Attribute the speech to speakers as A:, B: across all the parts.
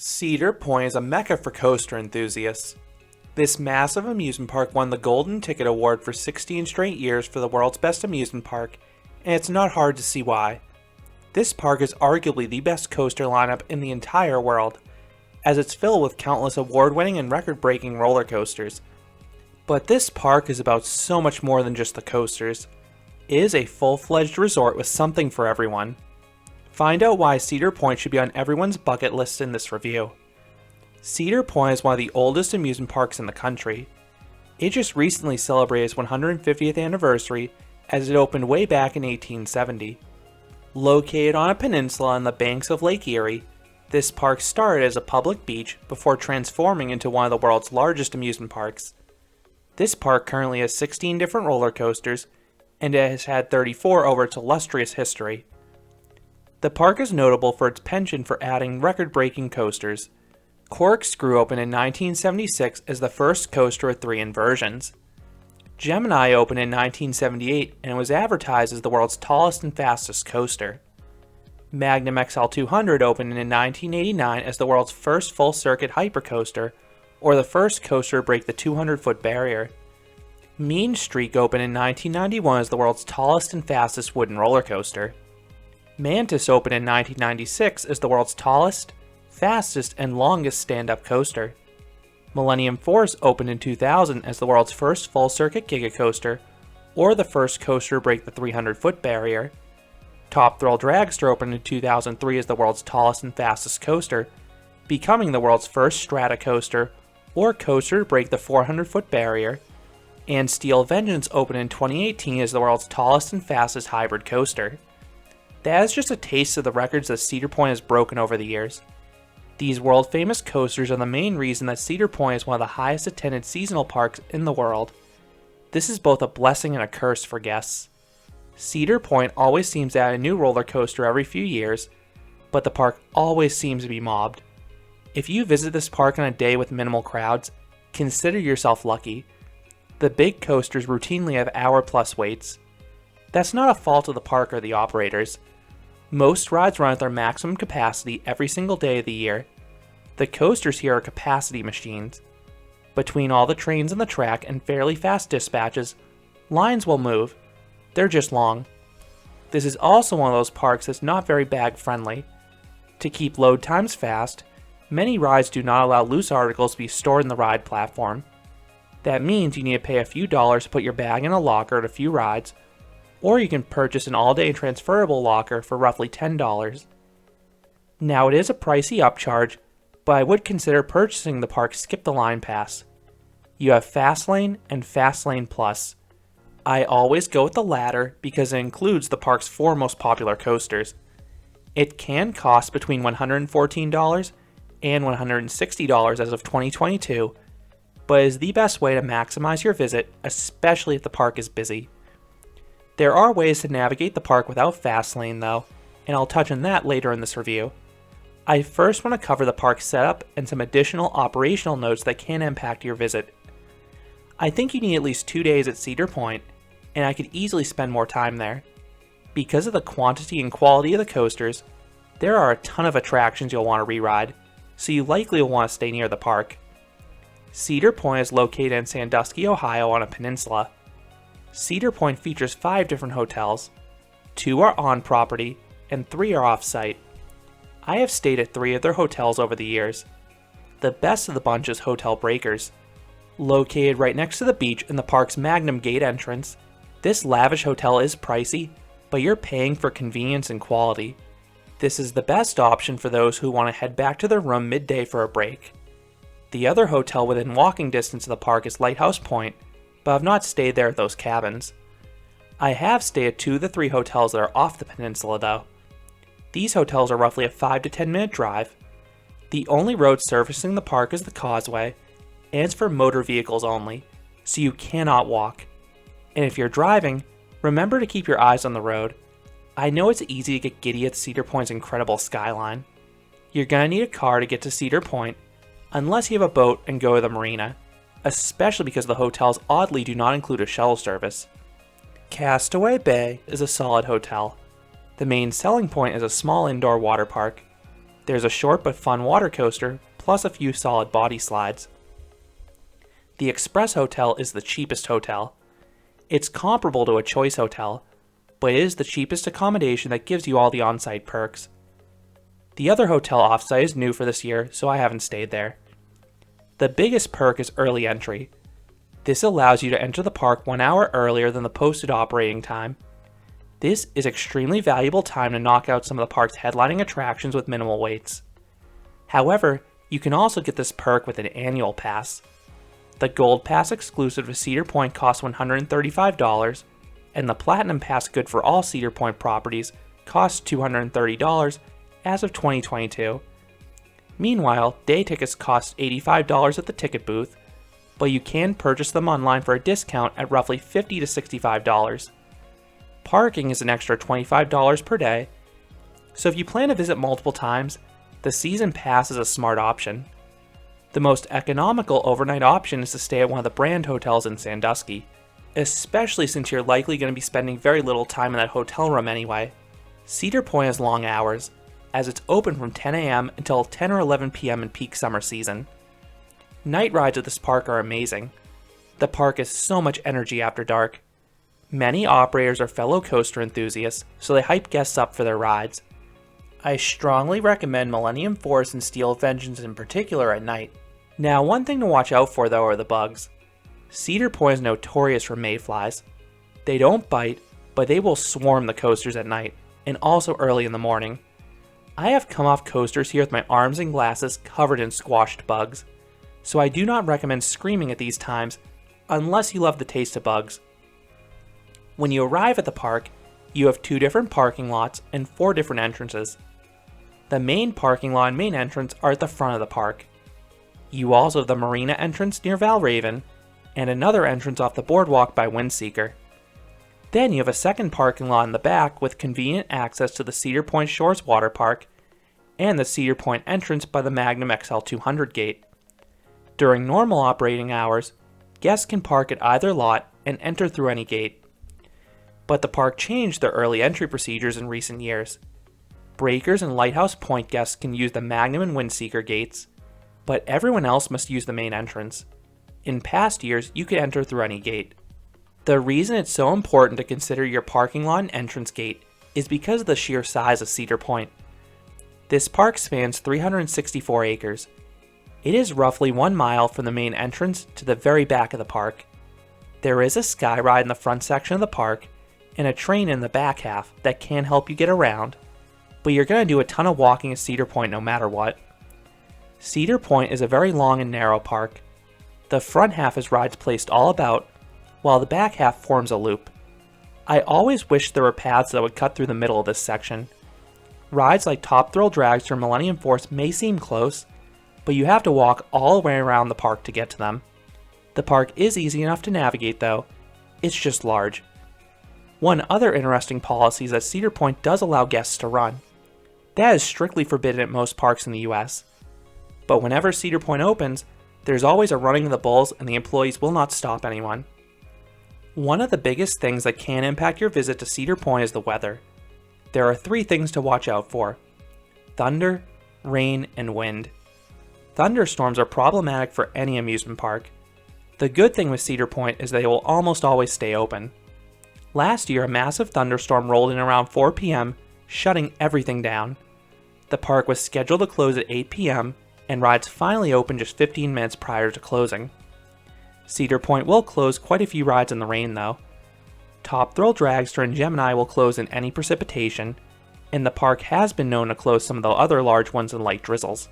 A: Cedar Point is a mecca for coaster enthusiasts. This massive amusement park won the Golden Ticket Award for 16 straight years for the world's best amusement park, and it's not hard to see why. This park is arguably the best coaster lineup in the entire world, as it's filled with countless award-winning and record-breaking roller coasters. But this park is about so much more than just the coasters. It is a full-fledged resort with something for everyone. Find out why Cedar Point should be on everyone's bucket list in this review. Cedar Point is one of the oldest amusement parks in the country. It just recently celebrated its 150th anniversary as it opened way back in 1870. Located on a peninsula on the banks of Lake Erie, this park started as a public beach before transforming into one of the world's largest amusement parks. This park currently has 16 different roller coasters, and it has had 34 over its illustrious history. The park is notable for its penchant for adding record-breaking coasters. Corkscrew opened in 1976 as the first coaster with 3 inversions. Gemini opened in 1978 and was advertised as the world's tallest and fastest coaster. Magnum XL 200 opened in 1989 as the world's first full-circuit hypercoaster, or the first coaster to break the 200-foot barrier. Mean Streak opened in 1991 as the world's tallest and fastest wooden roller coaster. Mantis opened in 1996 as the world's tallest, fastest, and longest stand-up coaster. Millennium Force opened in 2000 as the world's first full-circuit giga-coaster, or the first coaster to break the 300-foot barrier. Top Thrill Dragster opened in 2003 as the world's tallest and fastest coaster, becoming the world's first strata coaster, or coaster to break the 400-foot barrier. And Steel Vengeance opened in 2018 as the world's tallest and fastest hybrid coaster. That is just a taste of the records that Cedar Point has broken over the years. These world-famous coasters are the main reason that Cedar Point is one of the highest attended seasonal parks in the world. This is both a blessing and a curse for guests. Cedar Point always seems to add a new roller coaster every few years, but the park always seems to be mobbed. If you visit this park on a day with minimal crowds, consider yourself lucky. The big coasters routinely have hour-plus waits. That's not a fault of the park or the operators. Most rides run at their maximum capacity every single day of the year. The coasters here are capacity machines. Between all the trains on the track and fairly fast dispatches, lines will move. They're just long. This is also one of those parks that's not very bag-friendly. To keep load times fast, many rides do not allow loose articles to be stored in the ride platform. That means you need to pay a few dollars to put your bag in a locker at a few rides, or you can purchase an all-day transferable locker for roughly $10. Now it is a pricey upcharge, but I would consider purchasing the park's Skip the Line pass. You have Fastlane and Fastlane Plus. I always go with the latter because it includes the park's 4 most popular coasters. It can cost between $114 and $160 as of 2022, but is the best way to maximize your visit, especially if the park is busy. There are ways to navigate the park without Fastlane though, and I'll touch on that later in this review. I first want to cover the park's setup and some additional operational notes that can impact your visit. I think you need at least 2 days at Cedar Point, and I could easily spend more time there. Because of the quantity and quality of the coasters, there are a ton of attractions you'll want to re-ride, so you likely will want to stay near the park. Cedar Point is located in Sandusky, Ohio on a peninsula. Cedar Point features 5 different hotels. 2 are on property, and 3 are off-site. I have stayed at 3 of their hotels over the years. The best of the bunch is Hotel Breakers. Located right next to the beach in the park's Magnum Gate entrance, this lavish hotel is pricey, but you're paying for convenience and quality. This is the best option for those who want to head back to their room midday for a break. The other hotel within walking distance of the park is Lighthouse Point, but I've not stayed there at those cabins. I have stayed at 2 of the 3 hotels that are off the peninsula though. These hotels are roughly a 5 to 10 minute drive. The only road servicing the park is the causeway, and it's for motor vehicles only, so you cannot walk. And if you're driving, remember to keep your eyes on the road. I know it's easy to get giddy at Cedar Point's incredible skyline. You're gonna need a car to get to Cedar Point, unless you have a boat and go to the marina, especially because the hotels oddly do not include a shuttle service. Castaway Bay is a solid hotel. The main selling point is a small indoor water park. There's a short but fun water coaster, plus a few solid body slides. The Express Hotel is the cheapest hotel. It's comparable to a Choice Hotel, but it is the cheapest accommodation that gives you all the on-site perks. The other hotel off-site is new for this year, so I haven't stayed there. The biggest perk is early entry. This allows you to enter the park 1 hour earlier than the posted operating time. This is extremely valuable time to knock out some of the park's headlining attractions with minimal waits. However, you can also get this perk with an annual pass. The Gold Pass exclusive to Cedar Point costs $135, and the Platinum Pass good for all Cedar Point properties costs $230 as of 2022. Meanwhile, day tickets cost $85 at the ticket booth, but you can purchase them online for a discount at roughly $50 to $65. Parking is an extra $25 per day, so if you plan to visit multiple times, the season pass is a smart option. The most economical overnight option is to stay at one of the brand hotels in Sandusky, especially since you're likely going to be spending very little time in that hotel room anyway. Cedar Point has long hours, as it's open from 10 a.m. until 10 or 11 p.m. in peak summer season. Night rides at this park are amazing. The park has so much energy after dark. Many operators are fellow coaster enthusiasts, so they hype guests up for their rides. I strongly recommend Millennium Force and Steel Vengeance in particular at night. Now, one thing to watch out for though are the bugs. Cedar Point is notorious for mayflies. They don't bite, but they will swarm the coasters at night, and also early in the morning. I have come off coasters here with my arms and glasses covered in squashed bugs, so I do not recommend screaming at these times unless you love the taste of bugs. When you arrive at the park, you have 2 different parking lots and 4 different entrances. The main parking lot and main entrance are at the front of the park. You also have the marina entrance near Valraven, and another entrance off the boardwalk by Windseeker. Then you have a second parking lot in the back with convenient access to the Cedar Point Shores Water Park, and the Cedar Point entrance by the Magnum XL200 gate. During normal operating hours, guests can park at either lot and enter through any gate. But the park changed their early entry procedures in recent years. Breakers and Lighthouse Point guests can use the Magnum and Windseeker gates, but everyone else must use the main entrance. In past years, you could enter through any gate. The reason it's so important to consider your parking lot and entrance gate is because of the sheer size of Cedar Point. This park spans 364 acres. It is roughly 1 mile from the main entrance to the very back of the park. There is a sky ride in the front section of the park, and a train in the back half that can help you get around, but you're going to do a ton of walking at Cedar Point no matter what. Cedar Point is a very long and narrow park. The front half has rides placed all about, while the back half forms a loop. I always wish there were paths that would cut through the middle of this section. Rides like Top Thrill Dragster or Millennium Force may seem close, but you have to walk all the way around the park to get to them. The park is easy enough to navigate though, it's just large. One other interesting policy is that Cedar Point does allow guests to run. That is strictly forbidden at most parks in the US. But whenever Cedar Point opens, there's always a running of the bulls and the employees will not stop anyone. One of the biggest things that can impact your visit to Cedar Point is the weather. There are 3 things to watch out for: thunder, rain, and wind. Thunderstorms are problematic for any amusement park. The good thing with Cedar Point is they will almost always stay open. Last year, a massive thunderstorm rolled in around 4 p.m., shutting everything down. The park was scheduled to close at 8 p.m., and rides finally opened just 15 minutes prior to closing. Cedar Point will close quite a few rides in the rain though. Top Thrill Dragster and Gemini will close in any precipitation, and the park has been known to close some of the other large ones in light drizzles.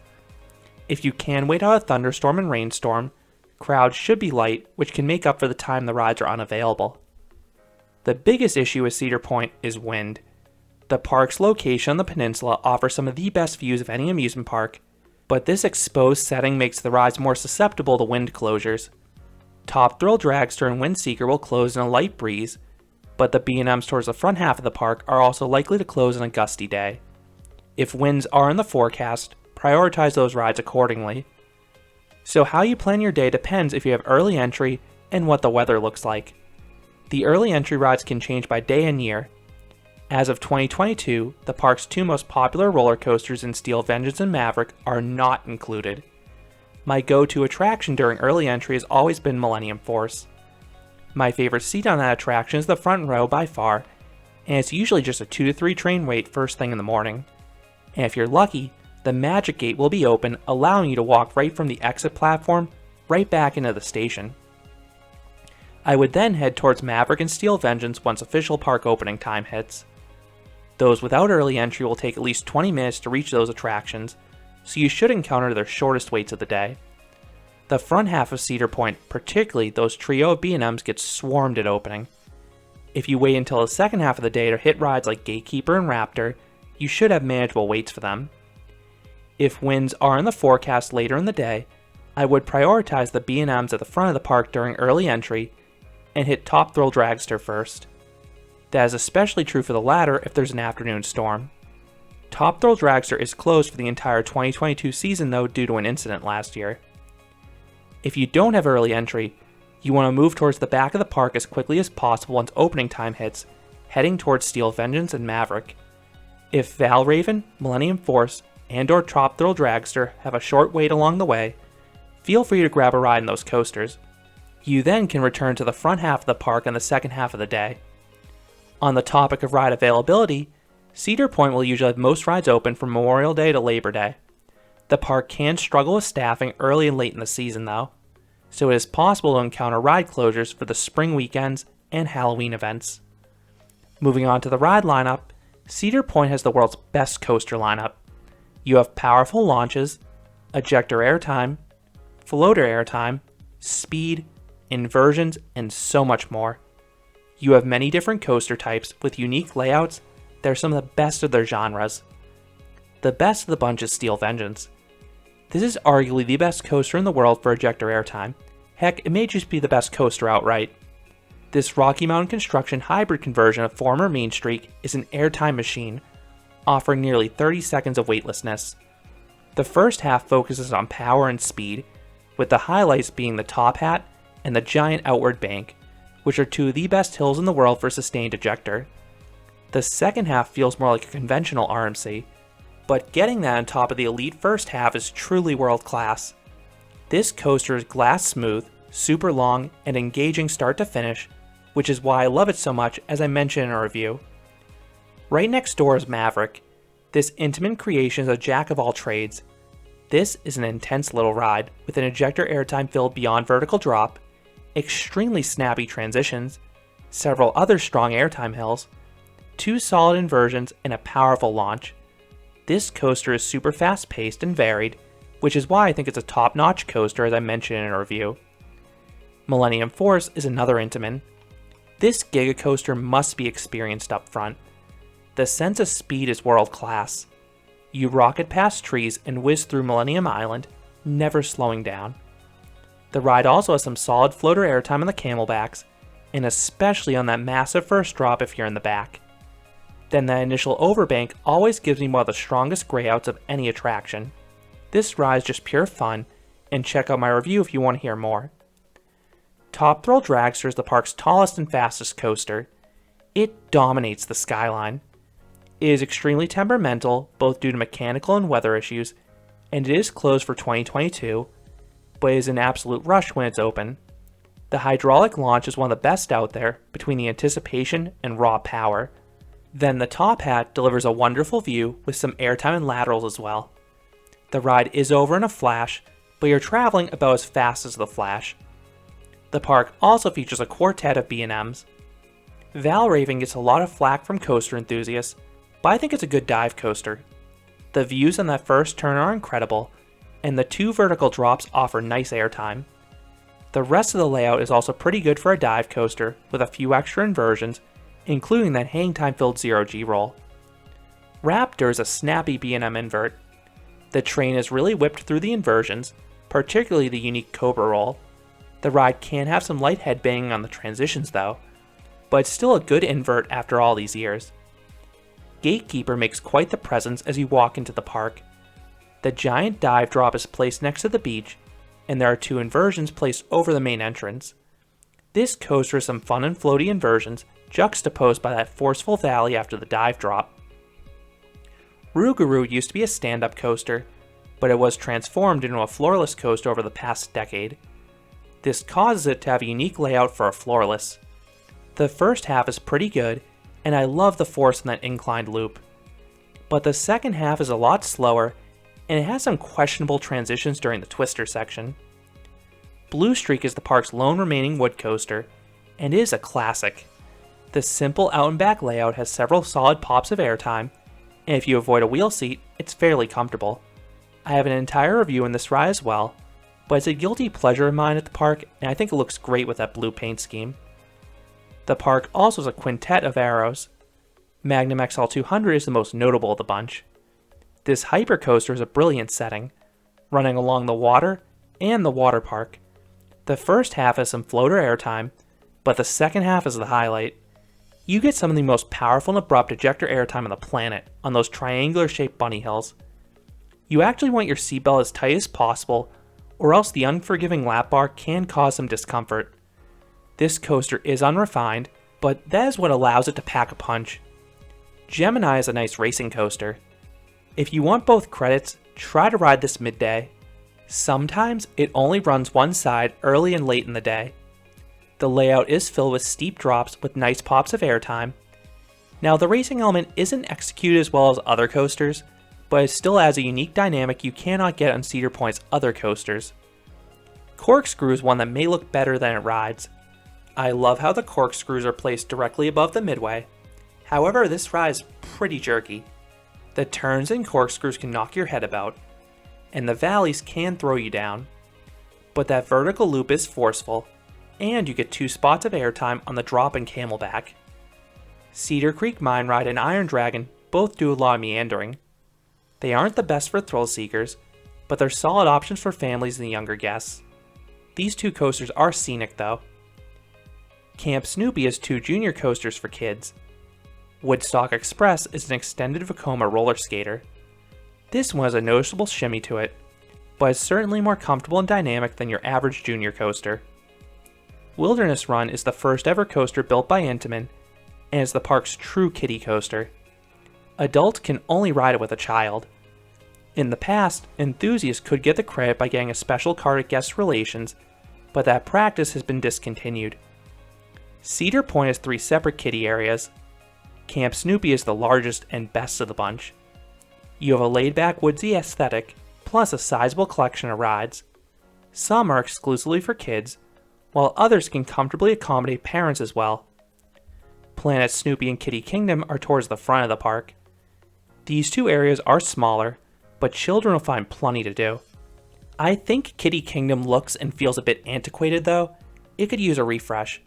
A: If you can wait out a thunderstorm and rainstorm, crowds should be light, which can make up for the time the rides are unavailable. The biggest issue with Cedar Point is wind. The park's location on the peninsula offers some of the best views of any amusement park, but this exposed setting makes the rides more susceptible to wind closures. Top Thrill Dragster and Windseeker will close in a light breeze, but the B&Ms towards the front half of the park are also likely to close on a gusty day. If winds are in the forecast, prioritize those rides accordingly. So how you plan your day depends if you have early entry and what the weather looks like. The early entry rides can change by day and year. As of 2022, the park's two most popular roller coasters in Steel Vengeance and Maverick are not included. My go-to attraction during early entry has always been Millennium Force. My favorite seat on that attraction is the front row by far, and it's usually just a 2 to 3 train wait first thing in the morning. And if you're lucky, the Magic Gate will be open, allowing you to walk right from the exit platform right back into the station. I would then head towards Maverick and Steel Vengeance once official park opening time hits. Those without early entry will take at least 20 minutes to reach those attractions, so you should encounter their shortest waits of the day. The front half of Cedar Point, particularly those trio of B&Ms, gets swarmed at opening. If you wait until the second half of the day to hit rides like Gatekeeper and Raptor, you should have manageable waits for them. If winds are in the forecast later in the day, I would prioritize the B&Ms at the front of the park during early entry and hit Top Thrill Dragster first. That is especially true for the latter if there's an afternoon storm. Top Thrill Dragster is closed for the entire 2022 season though due to an incident last year. If you don't have early entry, you want to move towards the back of the park as quickly as possible once opening time hits, heading towards Steel Vengeance and Maverick. If Valraven, Millennium Force, and/or Top Thrill Dragster have a short wait along the way, feel free to grab a ride in those coasters. You then can return to the front half of the park on the second half of the day. On the topic of ride availability, Cedar Point will usually have most rides open from Memorial Day to Labor Day. The park can struggle with staffing early and late in the season though, so it is possible to encounter ride closures for the spring weekends and Halloween events. Moving on to the ride lineup, Cedar Point has the world's best coaster lineup. You have powerful launches, ejector airtime, floater airtime, speed, inversions, and so much more. You have many different coaster types with unique layouts that are some of the best of their genres. The best of the bunch is Steel Vengeance. This is arguably the best coaster in the world for ejector airtime. Heck, it may just be the best coaster outright. This Rocky Mountain Construction hybrid conversion of former Main Street is an airtime machine, offering nearly 30 seconds of weightlessness. The first half focuses on power and speed, with the highlights being the top hat and the giant outward bank, which are two of the best hills in the world for sustained ejector. The second half feels more like a conventional RMC, but getting that on top of the elite first half is truly world class. This coaster is glass smooth, super long, and engaging start to finish, which is why I love it so much, as I mentioned in a review. Right next door is Maverick. This intimate creation is a jack of all trades. This is an intense little ride, with an ejector airtime filled beyond vertical drop, extremely snappy transitions, several other strong airtime hills, 2 solid inversions, and a powerful launch. This coaster is super fast paced and varied, which is why I think it's a top-notch coaster, as I mentioned in a review. Millennium Force is another Intamin. This Giga coaster must be experienced up front. The sense of speed is world class. You rocket past trees and whiz through Millennium Island, never slowing down. The ride also has some solid floater airtime on the camelbacks, and especially on that massive first drop if you're in the back. Then that initial overbank always gives me one of the strongest grayouts of any attraction. This ride is just pure fun, and check out my review if you want to hear more. Top Thrill Dragster is the park's tallest and fastest coaster. It dominates the skyline. It is extremely temperamental, both due to mechanical and weather issues, and it is closed for 2022, but it is an absolute rush when it's open. The hydraulic launch is one of the best out there, between the anticipation and raw power. Then the top hat delivers a wonderful view with some airtime and laterals as well. The ride is over in a flash, but you're traveling about as fast as the Flash. The park also features a quartet of B&Ms. Valraven gets a lot of flack from coaster enthusiasts, but I think it's a good dive coaster. The views on that first turn are incredible, and the 2 vertical drops offer nice airtime. The rest of the layout is also pretty good for a dive coaster, with a few extra inversions, including that hang time filled 0G roll. Raptor is a snappy B&M invert. The train is really whipped through the inversions, particularly the unique Cobra roll. The ride can have some light headbanging on the transitions though, but it's still a good invert after all these years. Gatekeeper makes quite the presence as you walk into the park. The giant dive drop is placed next to the beach, and there are 2 inversions placed over the main entrance. This coaster has some fun and floaty inversions, juxtaposed by that forceful valley after the dive drop. Rougarou used to be a stand-up coaster, but it was transformed into a floorless coaster over the past decade. This causes it to have a unique layout for a floorless. The first half is pretty good, and I love the force in that inclined loop. But the second half is a lot slower, and it has some questionable transitions during the twister section. Blue Streak is the park's lone remaining wood coaster, and is a classic. The simple out and back layout has several solid pops of airtime, and if you avoid a wheel seat, it's fairly comfortable. I have an entire review in this ride as well, but it's a guilty pleasure of mine at the park, and I think it looks great with that blue paint scheme. The park also has a quintet of arrows. Magnum XL 200 is the most notable of the bunch. This hypercoaster is a brilliant setting, running along the water and the water park. The first half has some floater airtime, but the second half is the highlight. You get some of the most powerful and abrupt ejector airtime on the planet on those triangular shaped bunny hills. You actually want your seatbelt as tight as possible, or else the unforgiving lap bar can cause some discomfort. This coaster is unrefined, but that is what allows it to pack a punch. Gemini is a nice racing coaster. If you want both credits, try to ride this midday. Sometimes it only runs one side early and late in the day. The layout is filled with steep drops with nice pops of airtime. Now the racing element isn't executed as well as other coasters, but it still adds a unique dynamic you cannot get on Cedar Point's other coasters. Corkscrew is one that may look better than it rides. I love how the corkscrews are placed directly above the midway. However, this ride is pretty jerky. The turns and corkscrews can knock your head about, and the valleys can throw you down. But that vertical loop is forceful, and you get 2 spots of airtime on the drop and camelback. Cedar Creek Mine Ride and Iron Dragon both do a lot of meandering. They aren't the best for thrill seekers, but they're solid options for families and younger guests. These 2 coasters are scenic though. Camp Snoopy has 2 junior coasters for kids. Woodstock Express is an extended Vekoma roller skater. This one has a noticeable shimmy to it, but is certainly more comfortable and dynamic than your average junior coaster. Wilderness Run is the first ever coaster built by Intamin, and is the park's true kiddie coaster. Adults can only ride it with a child. In the past, enthusiasts could get the credit by getting a special card at guest relations, but that practice has been discontinued. Cedar Point has 3 separate kiddie areas. Camp Snoopy is the largest and best of the bunch. You have a laid-back woodsy aesthetic, plus a sizable collection of rides. Some are exclusively for kids, while others can comfortably accommodate parents as well. Planet Snoopy and Kitty Kingdom are towards the front of the park. These 2 areas are smaller, but children will find plenty to do. I think Kitty Kingdom looks and feels a bit antiquated though. It could use a refresh.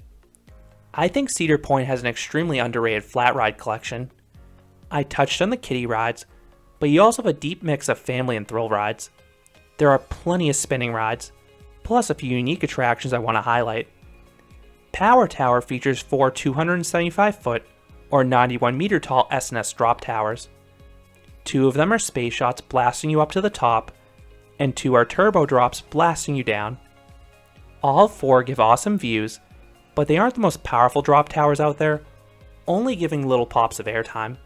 A: I think Cedar Point has an extremely underrated flat ride collection. I touched on the kiddie rides, but you also have a deep mix of family and thrill rides. There are plenty of spinning rides, plus a few unique attractions I want to highlight. Power Tower features 4 275-foot or 91-meter tall S&S drop towers. 2 of them are space shots blasting you up to the top, and 2 are turbo drops blasting you down. All 4 give awesome views, but they aren't the most powerful drop towers out there, only giving little pops of airtime.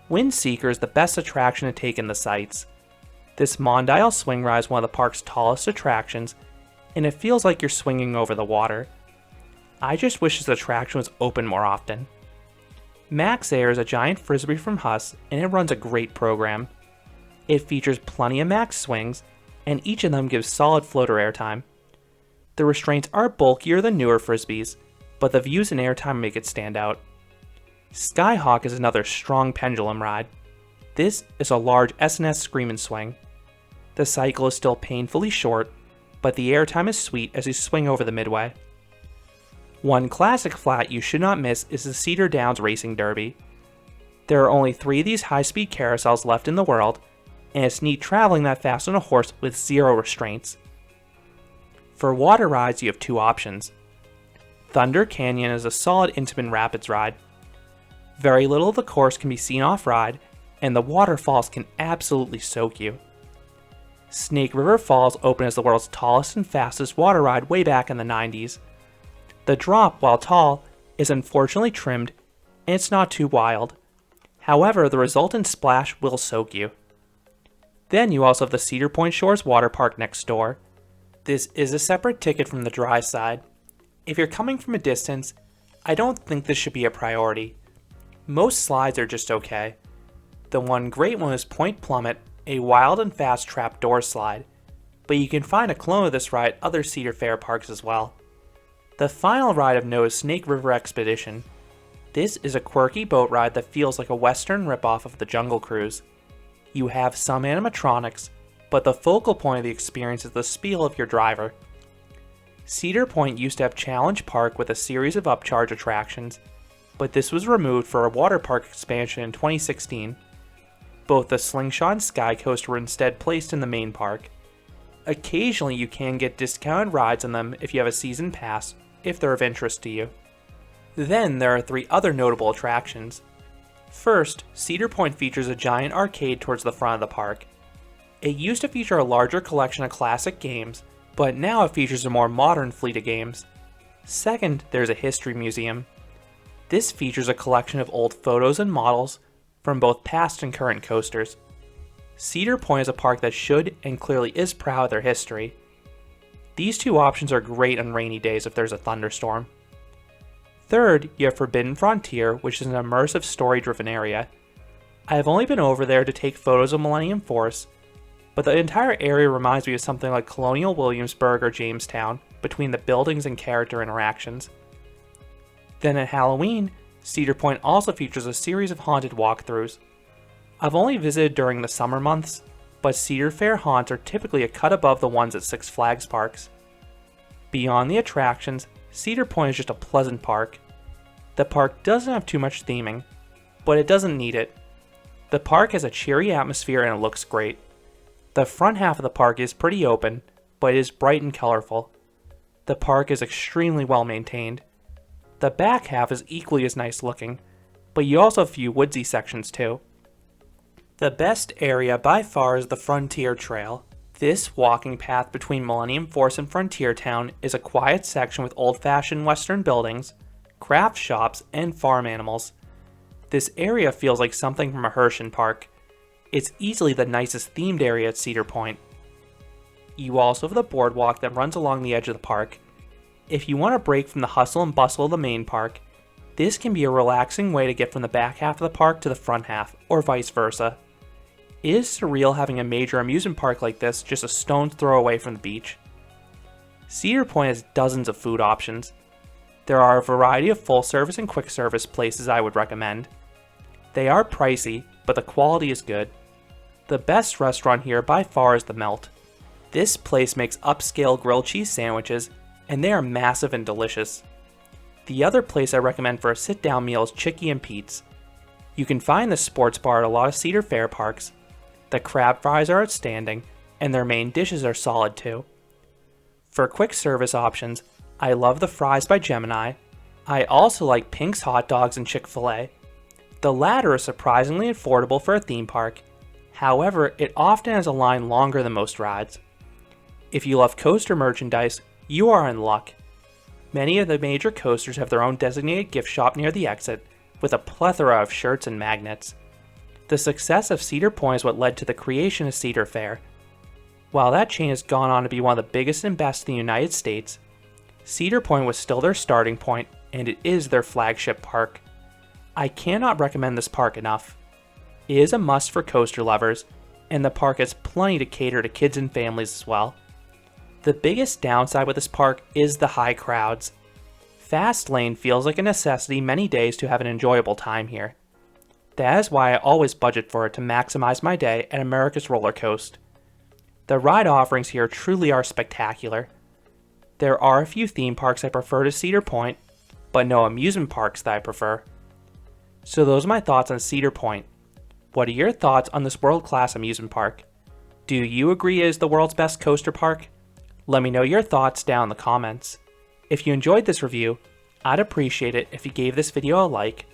A: Windseeker is the best attraction to take in the sights. This Mondial swing ride is one of the park's tallest attractions, and it feels like you're swinging over the water. I just wish this attraction was open more often. Max Air is a giant frisbee from Huss, and it runs a great program. It features plenty of max swings, and each of them gives solid floater airtime. The restraints are bulkier than newer frisbees, but the views and airtime make it stand out. Skyhawk is another strong pendulum ride. This is a large S&S scream and swing. The cycle is still painfully short, but the airtime is sweet as you swing over the midway. One classic flat you should not miss is the Cedar Downs Racing Derby. There are only 3 of these high-speed carousels left in the world, and it's neat traveling that fast on a horse with 0 restraints. For water rides, you have 2 options. Thunder Canyon is a solid Intamin Rapids ride. Very little of the course can be seen off-ride, and the waterfalls can absolutely soak you. Snake River Falls opened as the world's tallest and fastest water ride way back in the 90s. The drop, while tall, is unfortunately trimmed and it's not too wild. However, the resultant splash will soak you. Then you also have the Cedar Point Shores Water Park next door. This is a separate ticket from the dry side. If you're coming from a distance, I don't think this should be a priority. Most slides are just okay. The one great one is Point Plummet, a wild and fast trapdoor slide, but you can find a clone of this ride at other Cedar Fair parks as well. The final ride of note is Snake River Expedition. This is a quirky boat ride that feels like a western ripoff of the Jungle Cruise. You have some animatronics, but the focal point of the experience is the spiel of your driver. Cedar Point used to have Challenge Park with a series of upcharge attractions, but this was removed for a water park expansion in 2016. Both the Slingshot and Sky Coaster were instead placed in the main park. Occasionally you can get discounted rides on them if you have a season pass, if they're of interest to you. Then there are 3 other notable attractions. First, Cedar Point features a giant arcade towards the front of the park. It used to feature a larger collection of classic games, but now it features a more modern fleet of games. Second, there's a history museum. This features a collection of old photos and models from both past and current coasters. Cedar Point is a park that should and clearly is proud of their history. These 2 options are great on rainy days if there's a thunderstorm. Third, you have Forbidden Frontier, which is an immersive story-driven area. I have only been over there to take photos of Millennium Force, but the entire area reminds me of something like Colonial Williamsburg or Jamestown, between the buildings and character interactions. Then at Halloween, Cedar Point also features a series of haunted walkthroughs. I've only visited during the summer months, but Cedar Fair haunts are typically a cut above the ones at Six Flags parks. Beyond the attractions, Cedar Point is just a pleasant park. The park doesn't have too much theming, but it doesn't need it. The park has a cheery atmosphere and it looks great. The front half of the park is pretty open, but it is bright and colorful. The park is extremely well maintained. The back half is equally as nice looking, but you also have a few woodsy sections too. The best area by far is the Frontier Trail. This walking path between Millennium Force and Frontier Town is a quiet section with old-fashioned western buildings, craft shops, and farm animals. This area feels like something from a Herschend park. It's easily the nicest themed area at Cedar Point. You also have the boardwalk that runs along the edge of the park. If you want a break from the hustle and bustle of the main park, this can be a relaxing way to get from the back half of the park to the front half, or vice versa. It is surreal having a major amusement park like this just a stone's throw away from the beach. Cedar Point has dozens of food options. There are a variety of full service and quick service places I would recommend. They are pricey, but the quality is good. The best restaurant here by far is The Melt. This place makes upscale grilled cheese sandwiches, and they are massive and delicious. The other place I recommend for a sit-down meal is Chicky and Pete's. You can find this sports bar at a lot of Cedar Fair parks. The crab fries are outstanding, and their main dishes are solid too. For quick service options, I love the fries by Gemini. I also like Pink's hot dogs and Chick-fil-A. The latter is surprisingly affordable for a theme park. However, it often has a line longer than most rides. If you love coaster merchandise, you are in luck. Many of the major coasters have their own designated gift shop near the exit, with a plethora of shirts and magnets. The success of Cedar Point is what led to the creation of Cedar Fair. While that chain has gone on to be one of the biggest and best in the United States, Cedar Point was still their starting point, and it is their flagship park. I cannot recommend this park enough. It is a must for coaster lovers, and the park has plenty to cater to kids and families as well. The biggest downside with this park is the high crowds. Fast lane feels like a necessity many days to have an enjoyable time here. That is why I always budget for it to maximize my day at America's Roller Coaster. The ride offerings here truly are spectacular. There are a few theme parks I prefer to Cedar Point, but no amusement parks that I prefer. So those are my thoughts on Cedar Point. What are your thoughts on this world-class amusement park? Do you agree it is the world's best coaster park? Let me know your thoughts down in the comments. If you enjoyed this review, I'd appreciate it if you gave this video a like,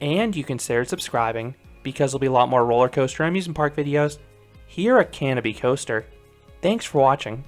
A: and you considered subscribing, because there'll be a lot more roller coaster and amusement park videos here at Canopy Coaster. Thanks for watching.